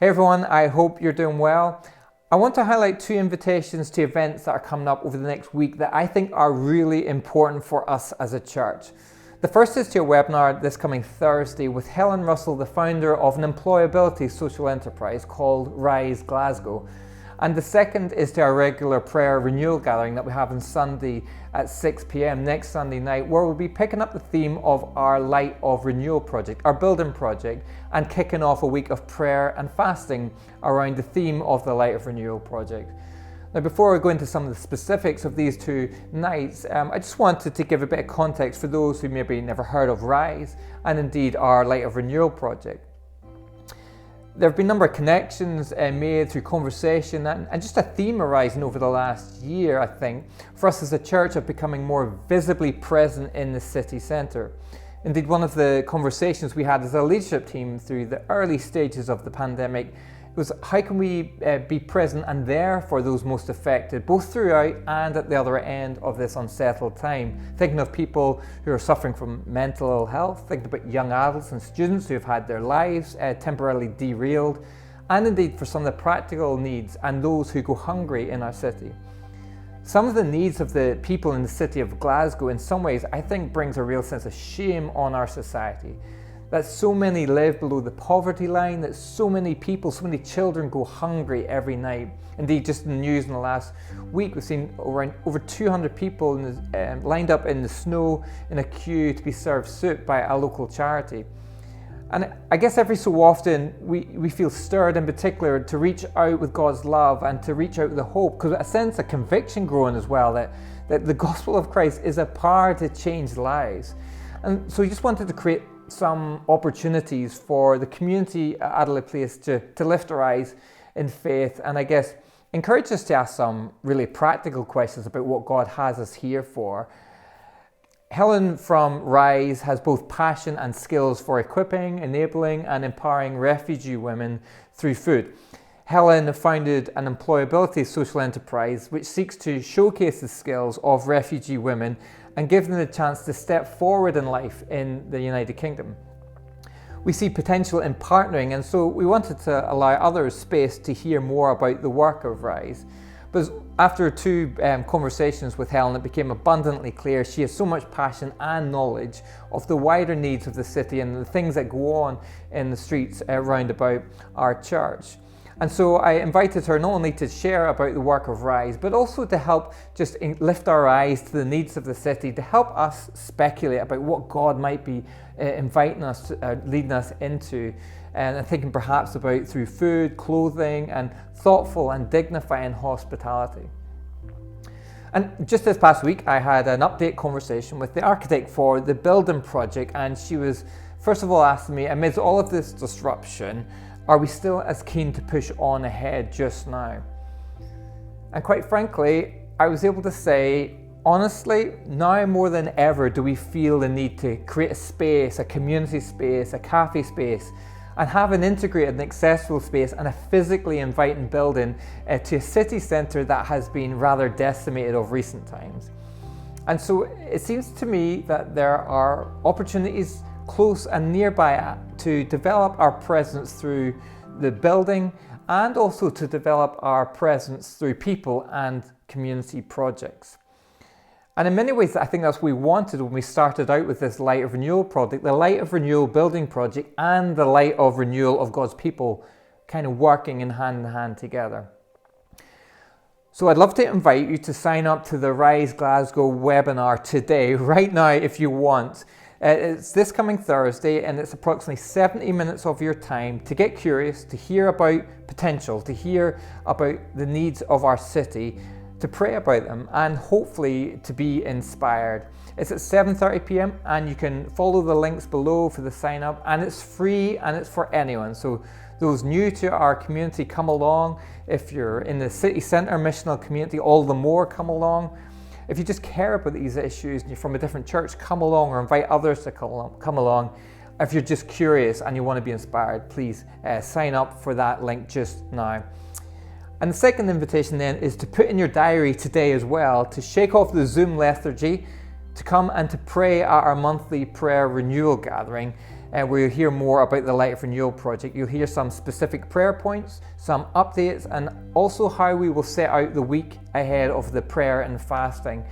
Hey everyone, I hope you're doing well. I want to highlight two invitations to events that are coming up over the next week that I think are really important for us as a church. The first is to a webinar this coming Thursday with Helen Russell, the founder of an employability social enterprise called RISE Glasgow. And the second is to our regular prayer renewal gathering that we have on Sunday at 6 p.m. next Sunday night, where we'll be picking up the theme of our Light of Renewal project, our building project, and kicking off a week of prayer and fasting around the theme of the Light of Renewal project. Now, before I go into some of the specifics of these two nights, I just wanted to give a bit of context for those who maybe never heard of RISE and indeed our Light of Renewal project. There have been a number of connections made through conversation and just a theme arising over the last year, I think, for us as a church of becoming more visibly present in the city centre. Indeed, one of the conversations we had as a leadership team through the early stages of the pandemic was how can we be present and there for those most affected, both throughout and at the other end of this unsettled time. Thinking of people who are suffering from mental ill health, thinking about young adults and students who have had their lives temporarily derailed, and indeed for some of the practical needs and those who go hungry in our city. Some of the needs of the people in the city of Glasgow in some ways I think brings a real sense of shame on our society. That so many live below the poverty line, that so many people, so many children go hungry every night. Indeed, just in the news in the last week, we've seen over 200 people lined up in the snow in a queue to be served soup by a local charity. And I guess every so often we feel stirred in particular to reach out with God's love and to reach out with the hope, because I sense a conviction growing as well that the gospel of Christ is a power to change lives. And so we just wanted to create some opportunities for the community at Adelaide Place to lift our eyes in faith and I guess encourage us to ask some really practical questions about what God has us here for. Helen from RISE has both passion and skills for equipping, enabling and empowering refugee women through food. Helen founded an employability social enterprise which seeks to showcase the skills of refugee women and give them the chance to step forward in life in the United Kingdom. We see potential in partnering, and so we wanted to allow others space to hear more about the work of RISE. But after two conversations with Helen, it became abundantly clear she has so much passion and knowledge of the wider needs of the city and the things that go on in the streets round about our church. And so I invited her not only to share about the work of RISE, but also to help just lift our eyes to the needs of the city, to help us speculate about what God might be inviting us, leading us into, and thinking perhaps about through food, clothing, and thoughtful and dignifying hospitality. And just this past week, I had an update conversation with the architect for the building project, and she was first of all asking me, amidst all of this disruption, are we still as keen to push on ahead just now? And quite frankly, I was able to say, honestly, now more than ever do we feel the need to create a space, a community space, a cafe space, and have an integrated and accessible space and a physically inviting building to a city centre that has been rather decimated of recent times. And so it seems to me that there are opportunities close and nearby to develop our presence through the building and also to develop our presence through people and community projects. And in many ways, I think that's what we wanted when we started out with this Light of Renewal project, the Light of Renewal building project and the Light of Renewal of God's people kind of working in hand together. So I'd love to invite you to sign up to the RISE Glasgow webinar today, right now if you want. It's this coming Thursday and it's approximately 70 minutes of your time to get curious, to hear about potential, to hear about the needs of our city, to pray about them and hopefully to be inspired. It's at 7:30 p.m. and you can follow the links below for the sign up, and it's free and it's for anyone. So those new to our community, come along. If you're in the city centre missional community, all the more come along. If you just care about these issues and you're from a different church, come along or invite others to come along. If you're just curious and you want to be inspired, please sign up for that link just now. And the second invitation then is to put in your diary today as well, to shake off the Zoom lethargy, to come and to pray at our monthly prayer renewal gathering. where you'll hear more about the Light of Renewal project. You'll hear some specific prayer points, some updates, and also how we will set out the week ahead of the prayer and fasting,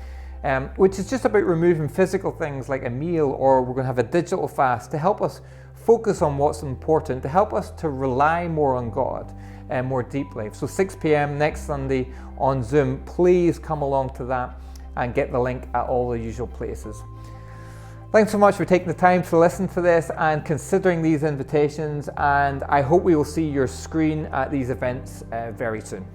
which is just about removing physical things like a meal, or we're going to have a digital fast to help us focus on what's important, to help us to rely more on God and more deeply. So 6 p.m. next Sunday on Zoom. Please come along to that and get the link at all the usual places. Thanks so much for taking the time to listen to this and considering these invitations, and I hope we will see your screen at these events very soon.